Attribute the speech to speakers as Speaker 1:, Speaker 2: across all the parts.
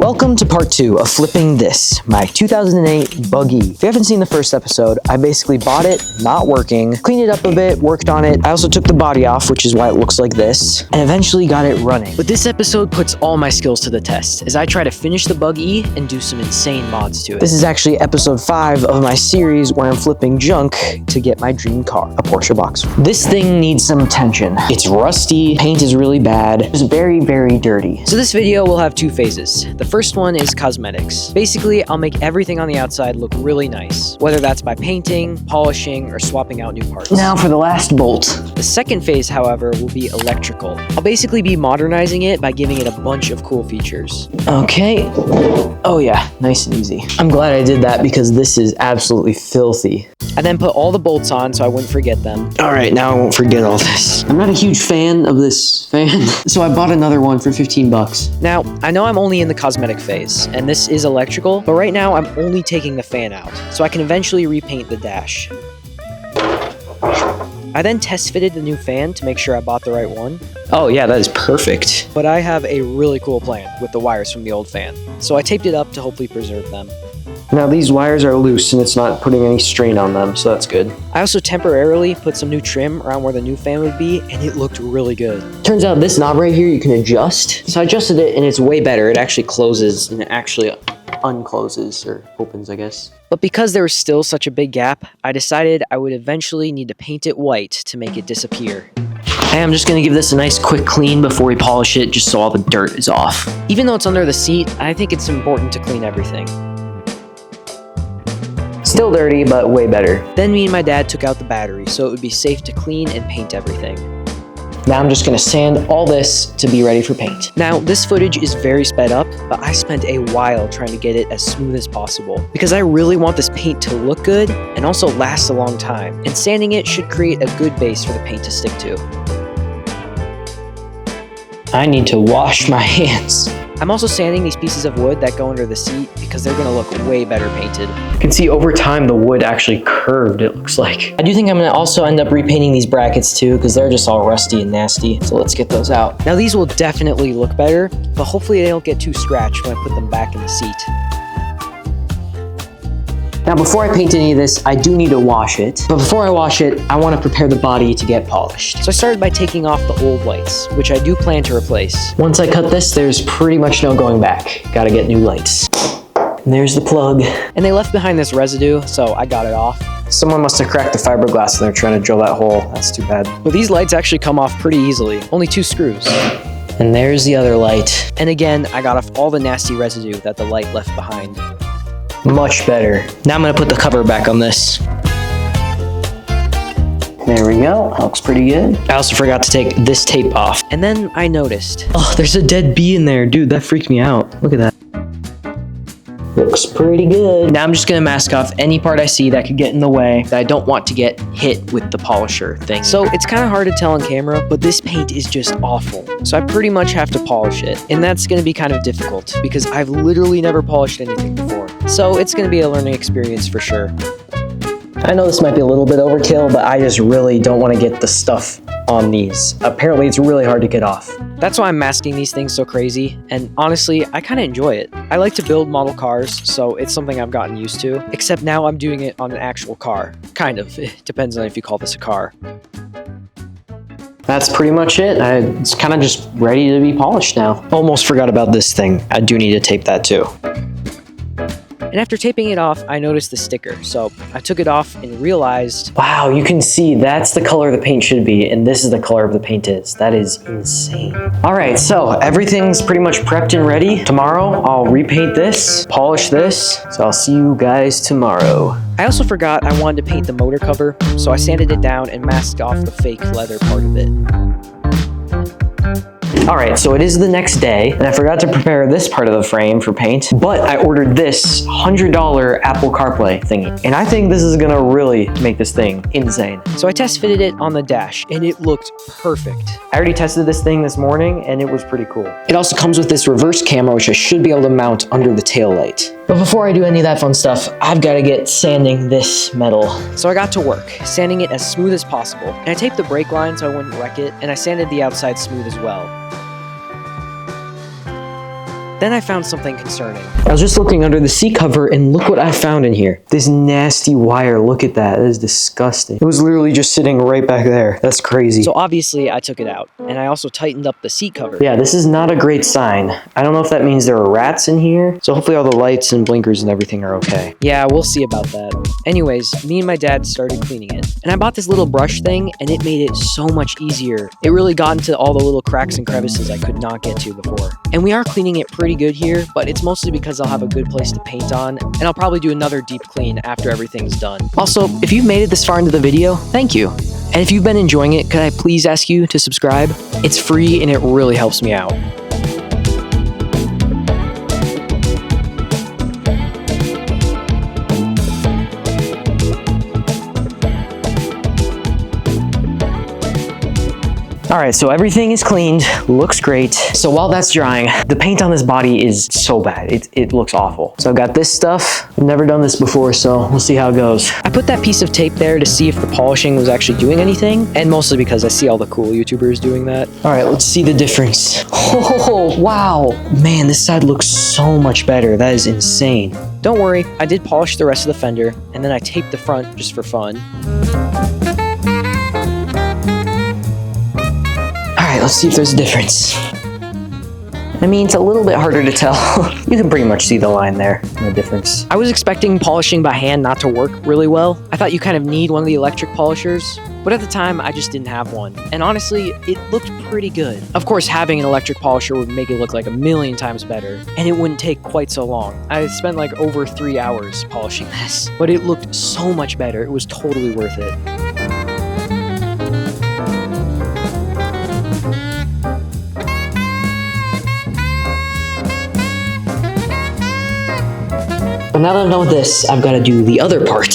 Speaker 1: Welcome to part 2 of flipping this, my 2008 buggy. If you haven't seen the first episode, I basically bought it, not working, cleaned it up a bit, worked on it. I also took the body off, which is why it looks like this, and eventually got it running. But this episode puts all my skills to the test, as I try to finish the buggy and do some insane mods to it. This is actually episode 5 of my series where I'm flipping junk to get my dream car, a Porsche Boxer. This thing needs some attention. It's rusty, paint is really bad, it's very, very dirty. So this video will have 2 phases. The first one is cosmetics. Basically, I'll make everything on the outside look really nice, whether that's by painting, polishing, or swapping out new parts. Now for the last bolt. The second phase, however, will be electrical. I'll basically be modernizing it by giving it a bunch of cool features. Okay. Oh yeah, nice and easy. I'm glad I did that because this is absolutely filthy. I then put all the bolts on so I wouldn't forget them. All right, now I won't forget all this. I'm not a huge fan of this fan, so I bought another one for 15 bucks. Now, I know I'm only in the cosmetic phase, and this is electrical, but right now I'm only taking the fan out, so I can eventually repaint the dash. I then test fitted the new fan to make sure I bought the right one. Oh yeah, that is perfect. But I have a really cool plan with the wires from the old fan, so I taped it up to hopefully preserve them. Now these wires are loose and it's not putting any strain on them, so that's good. I also temporarily put some new trim around where the new fan would be, and it looked really good. Turns out this knob right here you can adjust. So I adjusted it and it's way better. It actually closes and it actually uncloses, or opens, I guess. But because there was still such a big gap, I decided I would eventually need to paint it white to make it disappear. Hey, I'm just gonna give this a nice quick clean before we polish it, just so all the dirt is off. Even though it's under the seat, I think it's important to clean everything. Still dirty, but way better. Then me and my dad took out the battery, so it would be safe to clean and paint everything. Now I'm just gonna sand all this to be ready for paint. Now, this footage is very sped up, but I spent a while trying to get it as smooth as possible, because I really want this paint to look good and also last a long time, and sanding it should create a good base for the paint to stick to. I need to wash my hands. I'm also sanding these pieces of wood that go under the seat because they're gonna look way better painted. You can see over time the wood actually curved, it looks like. I do think I'm gonna also end up repainting these brackets too because they're just all rusty and nasty. So let's get those out. Now these will definitely look better, but hopefully they don't get too scratched when I put them back in the seat. Now before I paint any of this, I do need to wash it. But before I wash it, I want to prepare the body to get polished. So I started by taking off the old lights, which I do plan to replace. Once I cut this, there's pretty much no going back. Gotta get new lights. And there's the plug. And they left behind this residue, so I got it off. Someone must have cracked the fiberglass and they're trying to drill that hole. That's too bad. But these lights actually come off pretty easily. Only 2 screws. And there's the other light. And again, I got off all the nasty residue that the light left behind. Much better. Now I'm gonna put the cover back on this. There we go, that looks pretty good. I also forgot to take this tape off. And then I noticed, oh, there's a dead bee in there. Dude, that freaked me out. Look at that. Looks pretty good. Now I'm just gonna mask off any part I see that could get in the way that I don't want to get hit with the polisher thing. So it's kind of hard to tell on camera, but this paint is just awful. So I pretty much have to polish it. And that's gonna be kind of difficult because I've literally never polished anything before. So it's gonna be a learning experience for sure. I know this might be a little bit overkill, but I just really don't want to get the stuff on these. Apparently it's really hard to get off. That's why I'm masking these things so crazy, and honestly, I kind of enjoy it. I like to build model cars, so it's something I've gotten used to, except now I'm doing it on an actual car. Kind of. It depends on if you call this a car. That's pretty much it. It's kind of just ready to be polished now. Almost forgot about this thing. I do need to tape that too. And after taping it off, I noticed the sticker, so I took it off and realized, wow, you can see that's the color the paint should be, and this is the color of the paint is. That is insane. All right, so everything's pretty much prepped and ready. Tomorrow, I'll repaint this, polish this, so I'll see you guys tomorrow. I also forgot I wanted to paint the motor cover, so I sanded it down and masked off the fake leather part of it. All right, so it is the next day, and I forgot to prepare this part of the frame for paint, but I ordered this $100 Apple CarPlay thingy, and I think this is gonna really make this thing insane. So I test fitted it on the dash, and it looked perfect. I already tested this thing this morning, and it was pretty cool. It also comes with this reverse camera, which I should be able to mount under the taillight. But before I do any of that fun stuff, I've got to get sanding this metal. So I got to work, sanding it as smooth as possible. And I taped the brake line so I wouldn't wreck it, and I sanded the outside smooth as well. then I found something concerning. I was just looking under the seat cover and look what I found in here. This nasty wire, look at that. That is disgusting. It was literally just sitting right back there. That's crazy. So obviously I took it out, and I also tightened up the seat cover. Yeah, this is not a great sign. I don't know if that means there are rats in here. So hopefully all the lights and blinkers and everything are okay. Yeah, we'll see about that. Anyways, me and my dad started cleaning it. And I bought this little brush thing, and it made it so much easier. It really got into all the little cracks and crevices I could not get to before. And we are cleaning it pretty good here, but it's mostly because I'll have a good place to paint on, and I'll probably do another deep clean after everything's done. Also, if you've made it this far into the video, thank you. And if you've been enjoying it, could I please ask you to subscribe? It's free and it really helps me out. All right, so everything is cleaned, looks great. So while that's drying, the paint on this body is so bad. It looks awful. So I've got this stuff. I've never done this before, so we'll see how it goes. I put that piece of tape there to see if the polishing was actually doing anything, and mostly because I see all the cool YouTubers doing that. All right, let's see the difference. Oh, wow. Man, this side looks so much better. That is insane. Don't worry, I did polish the rest of the fender, and then I taped the front just for fun. Let's see if there's a difference. I mean, it's a little bit harder to tell. You can pretty much see the line there, the difference. I was expecting polishing by hand not to work really well. I thought you kind of need one of the electric polishers, but at the time I just didn't have one. And honestly, it looked pretty good. Of course, having an electric polisher would make it look like a million times better, and it wouldn't take quite so long. I spent like over 3 hours polishing this, but it looked so much better. It was totally worth it. But now that I'm done with this, I've got to do the other part.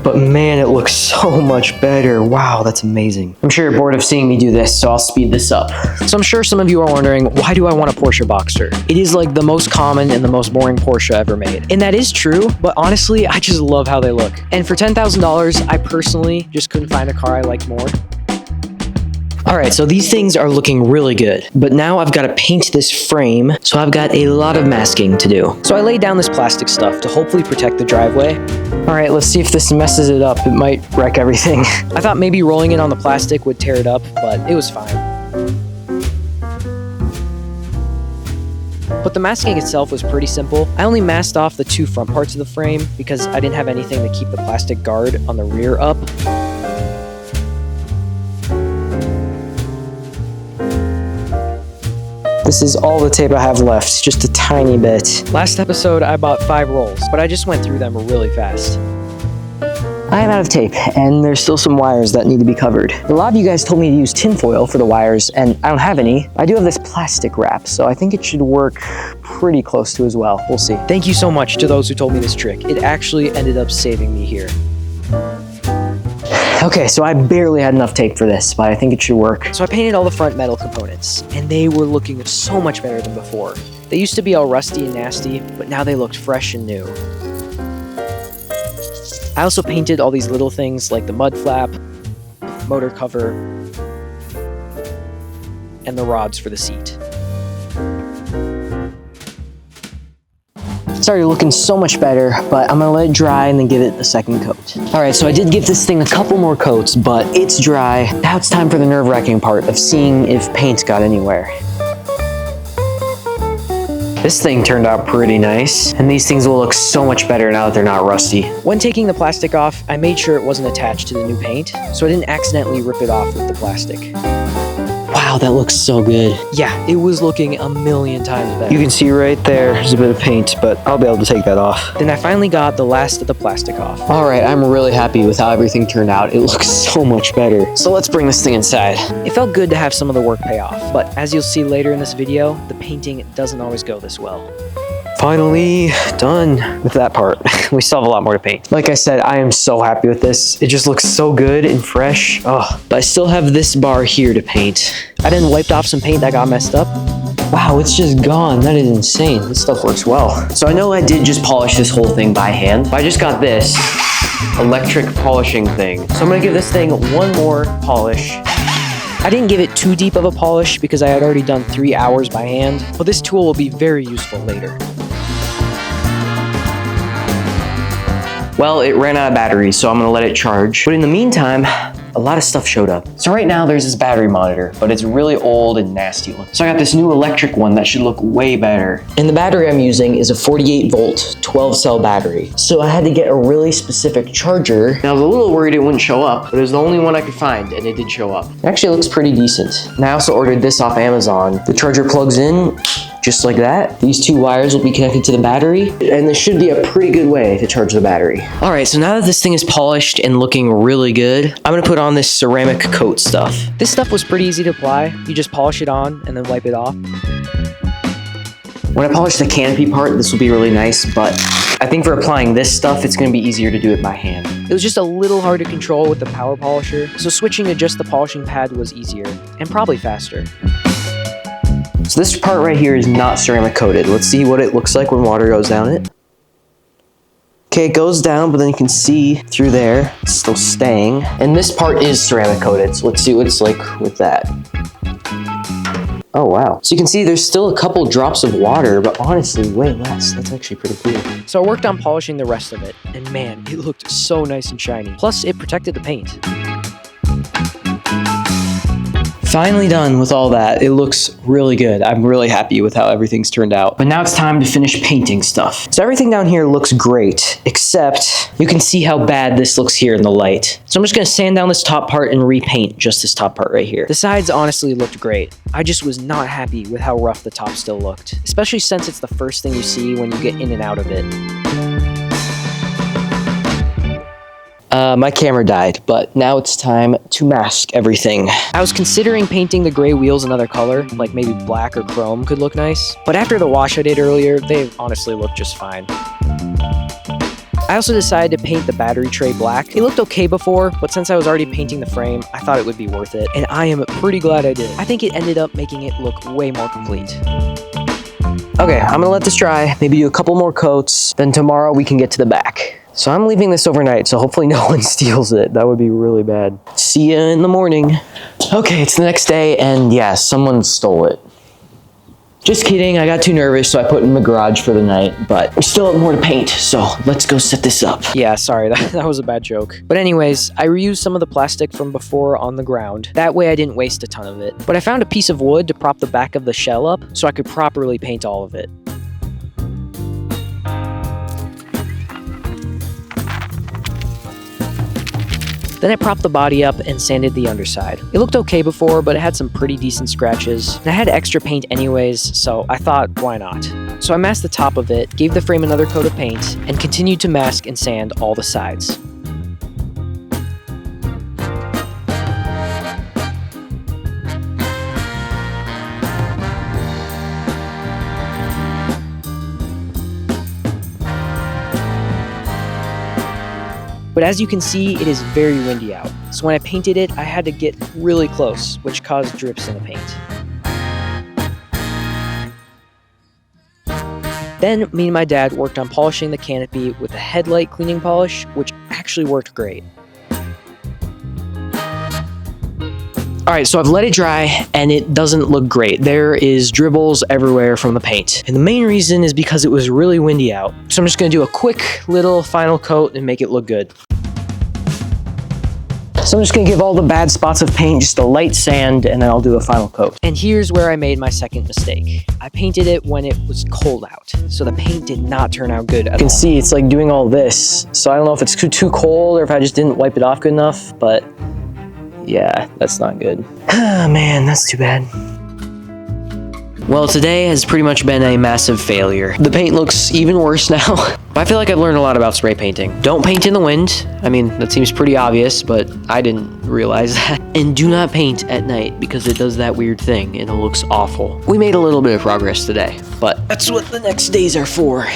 Speaker 1: But man, it looks so much better. Wow, that's amazing. I'm sure you're bored of seeing me do this, so I'll speed this up. So I'm sure some of you are wondering, why do I want a Porsche Boxster? It is like the most common and the most boring Porsche ever made. And that is true, but honestly, I just love how they look. And for $10,000, I personally just couldn't find a car I liked more. All right, so these things are looking really good, but now I've got to paint this frame, so I've got a lot of masking to do. So I laid down this plastic stuff to hopefully protect the driveway. All right, let's see if this messes it up. It might wreck everything. I thought maybe rolling it on the plastic would tear it up, but it was fine. But the masking itself was pretty simple. I only masked off the 2 front parts of the frame because I didn't have anything to keep the plastic guard on the rear up. This is all the tape I have left, just a tiny bit. Last episode, I bought 5 rolls, but I just went through them really fast. I am out of tape, and there's still some wires that need to be covered. A lot of you guys told me to use tinfoil for the wires, and I don't have any. I do have this plastic wrap, so I think it should work pretty close to as well. We'll see. Thank you so much to those who told me this trick. It actually ended up saving me here. Okay, so I barely had enough tape for this, but I think it should work. So I painted all the front metal components, and they were looking so much better than before. They used to be all rusty and nasty, but now they looked fresh and new. I also painted all these little things like the mud flap, motor cover, and the rods for the seat. Started looking so much better, but I'm gonna let it dry and then give it a second coat. All right, so I did give this thing a couple more coats, but it's dry. Now it's time for the nerve-wracking part of seeing if paint got anywhere. This thing turned out pretty nice, and these things will look so much better now that they're not rusty. When taking the plastic off, I made sure it wasn't attached to the new paint, so I didn't accidentally rip it off with the plastic. Wow, that looks so good. Yeah, it was looking a million times better. You can see right there's a bit of paint, but I'll be able to take that off. Then I finally got the last of the plastic off. All right, I'm really happy with how everything turned out. It looks so much better. So let's bring this thing inside. It felt good to have some of the work pay off, but as you'll see later in this video, the painting doesn't always go this well. Finally done with that part. We still have a lot more to paint. Like I said, I am so happy with this. It just looks so good and fresh. Oh, but I still have this bar here to paint. I then wiped off some paint that got messed up. Wow, it's just gone. That is insane. This stuff works well. So I know I did just polish this whole thing by hand, but I just got this electric polishing thing. So I'm gonna give this thing one more polish. I didn't give it too deep of a polish because I had already done 3 hours by hand, but this tool will be very useful later. Well, it ran out of batteries, so I'm gonna let it charge. But in the meantime, a lot of stuff showed up. So right now there's this battery monitor, but it's really old and nasty looking. So I got this new electric one that should look way better. And the battery I'm using is a 48 volt, 12 cell battery. So I had to get a really specific charger. And I was a little worried it wouldn't show up, but it was the only one I could find, and it did show up. It actually looks pretty decent. And I also ordered this off Amazon. The charger plugs in just like that. These 2 wires will be connected to the battery, and this should be a pretty good way to charge the battery. All right, so now that this thing is polished and looking really good, I'm gonna put on this ceramic coat stuff. This stuff was pretty easy to apply. You just polish it on and then wipe it off. When I polish the canopy part, this will be really nice, but I think for applying this stuff, it's gonna be easier to do it by hand. It was just a little hard to control with the power polisher, so switching to just the polishing pad was easier, and probably faster. So this part right here is not ceramic coated. Let's see what it looks like when water goes down it. Okay, it goes down, but then you can see through there, it's still staying. And this part is ceramic coated, so let's see what it's like with that. Oh, wow. So you can see there's still a couple drops of water, but honestly, way less. That's actually pretty cool. So I worked on polishing the rest of it, and man, it looked so nice and shiny. Plus, it protected the paint. Finally done with all that. It looks really good. I'm really happy with how everything's turned out. But now it's time to finish painting stuff. So everything down here looks great, except you can see how bad this looks here in the light. So I'm just gonna sand down this top part and repaint just this top part right here. The sides honestly looked great. I just was not happy with how rough the top still looked, especially since it's the first thing you see when you get in and out of it. My camera died, but now it's time to mask everything. I was considering painting the gray wheels another color, like maybe black or chrome could look nice. But after the wash I did earlier, they honestly look just fine. I also decided to paint the battery tray black. It looked okay before, but since I was already painting the frame, I thought it would be worth it. And I am pretty glad I did. I think it ended up making it look way more complete. Okay, I'm gonna let this dry, maybe do a couple more coats, then tomorrow we can get to the back. So I'm leaving this overnight, so hopefully no one steals it. That would be really bad. See ya in the morning. Okay, it's the next day, and yeah, someone stole it. Just kidding, I got too nervous, so I put it in the garage for the night, but we still have more to paint, so let's go set this up. Yeah, sorry, that was a bad joke. But anyways, I reused some of the plastic from before on the ground. That way I didn't waste a ton of it. But I found a piece of wood to prop the back of the shell up, so I could properly paint all of it. Then I propped the body up and sanded the underside. It looked okay before, but it had some pretty decent scratches. And I had extra paint anyways, so I thought, why not? So I masked the top of it, gave the frame another coat of paint, and continued to mask and sand all the sides. But as you can see, it is very windy out. So when I painted it, I had to get really close, which caused drips in the paint. Then me and my dad worked on polishing the canopy with a headlight cleaning polish, which actually worked great. All right, so I've let it dry and it doesn't look great. There is dribbles everywhere from the paint. And the main reason is because it was really windy out. So I'm just gonna do a quick little final coat and make it look good. So I'm just gonna give all the bad spots of paint just a light sand and then I'll do a final coat. And here's where I made my second mistake. I painted it when it was cold out. So the paint did not turn out good at all. You can see it's like doing all this. So I don't know if it's too cold or if I just didn't wipe it off good enough, but yeah, that's not good. Ah, man, that's too bad. Well, today has pretty much been a massive failure. The paint looks even worse now. But I feel like I've learned a lot about spray painting. Don't paint in the wind. I mean, that seems pretty obvious, but I didn't realize that. And do not paint at night because it does that weird thing and it looks awful. We made a little bit of progress today, but that's what the next days are for.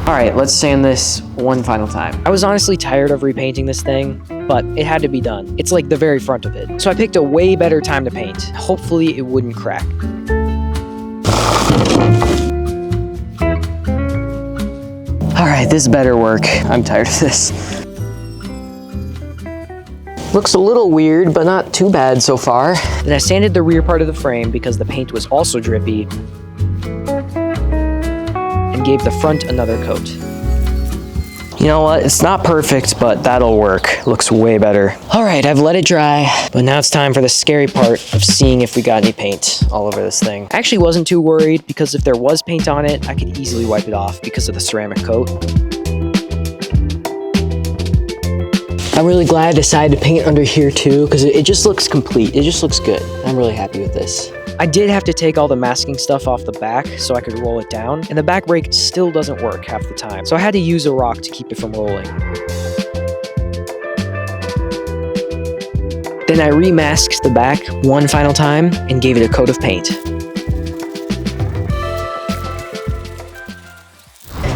Speaker 1: All right, let's sand this one final time. I was honestly tired of repainting this thing, but it had to be done. It's like the very front of it. So I picked a way better time to paint. Hopefully it wouldn't crack. All right, this better work. I'm tired of this. Looks a little weird, but not too bad so far. Then I sanded the rear part of the frame because the paint was also drippy, and gave the front another coat. You know what? It's not perfect, but that'll work. Looks way better. All right, I've let it dry, but now it's time for the scary part of seeing if we got any paint all over this thing. I actually wasn't too worried because if there was paint on it, I could easily wipe it off because of the ceramic coat. I'm really glad I decided to paint under here too because it just looks complete. It just looks good. I'm really happy with this. I did have to take all the masking stuff off the back so I could roll it down, and the back brake still doesn't work half the time, so I had to use a rock to keep it from rolling. Then I remasked the back one final time and gave it a coat of paint.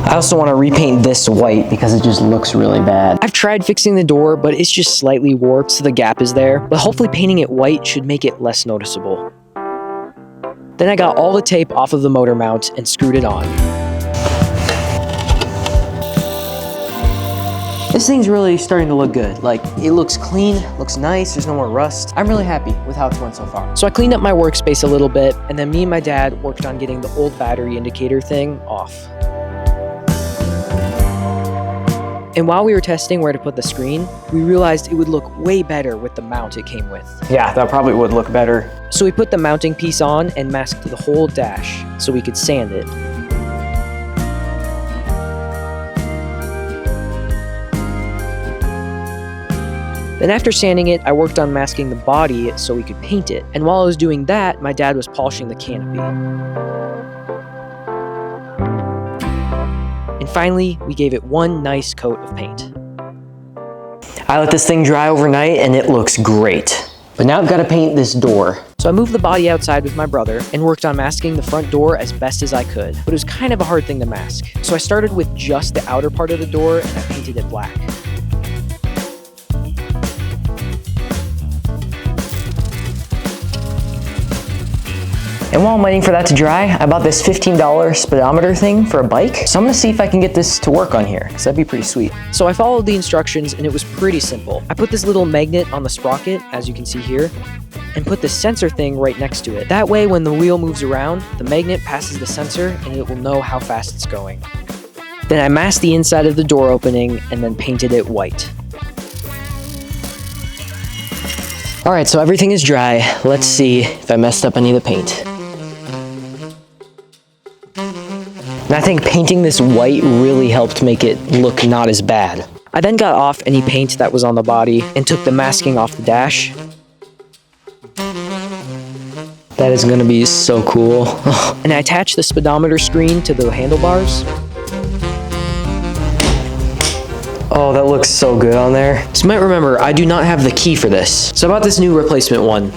Speaker 1: I also want to repaint this white because it just looks really bad. I've tried fixing the door, but it's just slightly warped, so the gap is there, but hopefully painting it white should make it less noticeable. Then I got all the tape off of the motor mount and screwed it on. This thing's really starting to look good. Like, it looks clean, looks nice, there's no more rust. I'm really happy with how it's went so far. So I cleaned up my workspace a little bit, and then me and my dad worked on getting the old battery indicator thing off. And while we were testing where to put the screen, we realized it would look way better with the mount it came with. Yeah, that probably would look better. So we put the mounting piece on and masked the whole dash so we could sand it. Then after sanding it, I worked on masking the body so we could paint it. And while I was doing that, my dad was polishing the canopy. And finally, we gave it one nice coat of paint. I let this thing dry overnight and it looks great. But now I've got to paint this door. So I moved the body outside with my brother and worked on masking the front door as best as I could. But it was kind of a hard thing to mask. So I started with just the outer part of the door and I painted it black. And while I'm waiting for that to dry, I bought this $15 speedometer thing for a bike. So I'm gonna see if I can get this to work on here, because that'd be pretty sweet. So I followed the instructions and it was pretty simple. I put this little magnet on the sprocket, as you can see here, and put this sensor thing right next to it. That way, when the wheel moves around, the magnet passes the sensor and it will know how fast it's going. Then I masked the inside of the door opening and then painted it white. All right, so everything is dry. Let's see if I messed up any of the paint. And I think painting this white really helped make it look not as bad. I then got off any paint that was on the body and took the masking off the dash. That is gonna be so cool. And I attached the speedometer screen to the handlebars. Oh, that looks so good on there. So you might remember, I do not have the key for this. So I bought this new replacement one.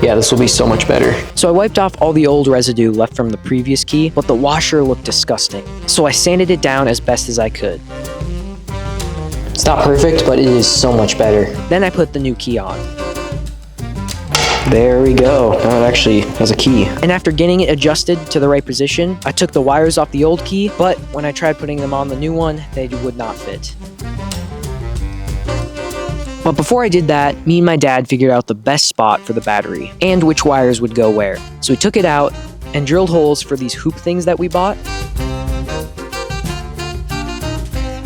Speaker 1: Yeah, this will be so much better. So I wiped off all the old residue left from the previous key, but the washer looked disgusting. So I sanded it down as best as I could. It's not perfect, but it is so much better. Then I put the new key on. There we go. Now it actually has a key. And after getting it adjusted to the right position, I took the wires off the old key, but when I tried putting them on the new one, they would not fit. But before I did that, me and my dad figured out the best spot for the battery and which wires would go where. So we took it out and drilled holes for these hoop things that we bought.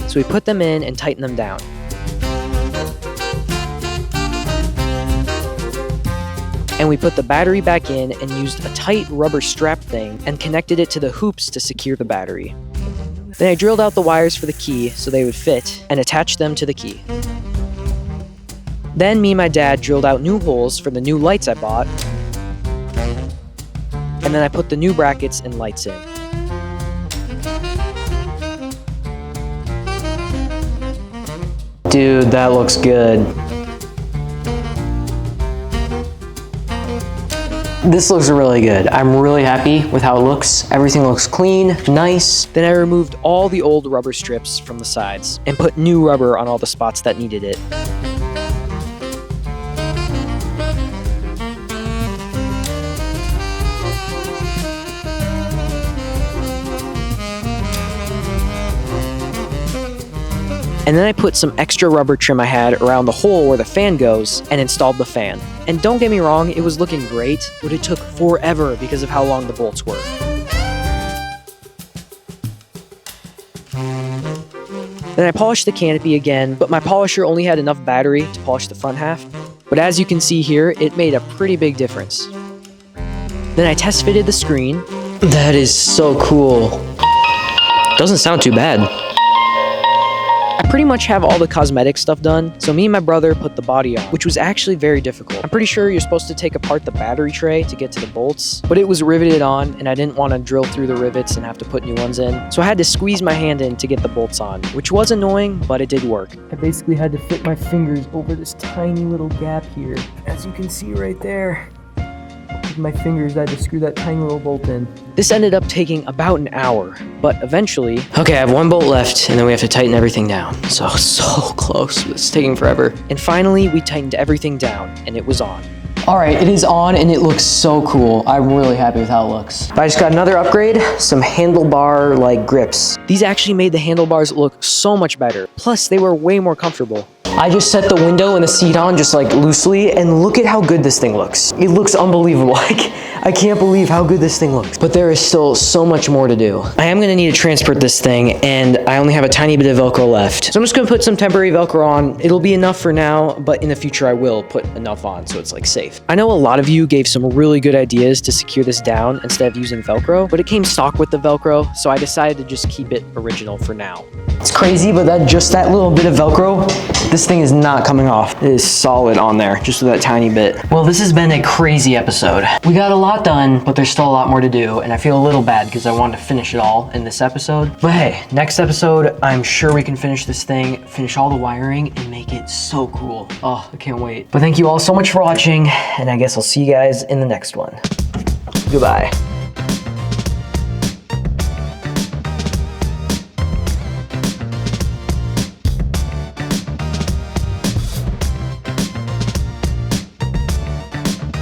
Speaker 1: So we put them in and tightened them down. And we put the battery back in and used a tight rubber strap thing and connected it to the hoops to secure the battery. Then I drilled out the wires for the key so they would fit and attached them to the key. Then me and my dad drilled out new holes for the new lights I bought, and then I put the new brackets and lights in. Dude, that looks good. This looks really good. I'm really happy with how it looks. Everything looks clean, nice. Then I removed all the old rubber strips from the sides and put new rubber on all the spots that needed it. And then I put some extra rubber trim I had around the hole where the fan goes and installed the fan. And don't get me wrong, it was looking great, but it took forever because of how long the bolts were. Then I polished the canopy again, but my polisher only had enough battery to polish the front half. But as you can see here, it made a pretty big difference. Then I test fitted the screen. That is so cool. Doesn't sound too bad. I pretty much have all the cosmetic stuff done, so me and my brother put the body on, which was actually very difficult. I'm pretty sure you're supposed to take apart the battery tray to get to the bolts, but it was riveted on and I didn't want to drill through the rivets and have to put new ones in. So I had to squeeze my hand in to get the bolts on, which was annoying, but it did work. I basically had to fit my fingers over this tiny little gap here. As you can see right there. With my fingers, I had to screw that tiny little bolt in. This ended up taking about an hour, but eventually... Okay, I have one bolt left, and then we have to tighten everything down. So close. It's taking forever. And finally, we tightened everything down, and it was on. All right, it is on, and it looks so cool. I'm really happy with how it looks. I just got another upgrade, some handlebar-like grips. These actually made the handlebars look so much better. Plus, they were way more comfortable. I just set the window and the seat on just like loosely, and look at how good this thing looks. It looks unbelievable. I can't believe how good this thing looks. But there is still so much more to do. I am gonna need to transport this thing, and I only have a tiny bit of Velcro left. So I'm just gonna put some temporary Velcro on. It'll be enough for now, but in the future I will put enough on so it's like safe. I know a lot of you gave some really good ideas to secure this down instead of using Velcro, but it came stock with the Velcro, so I decided to just keep it original for now. It's crazy, but just that little bit of Velcro, this thing is not coming off. It is solid on there, just with that tiny bit. Well, this has been a crazy episode. We got a lot done, but there's still a lot more to do, and I feel a little bad because I wanted to finish it all in this episode. But hey, next episode, I'm sure we can finish this thing, finish all the wiring, and make it so cool. Oh, I can't wait. But thank you all so much for watching, and I guess I'll see you guys in the next one. Goodbye.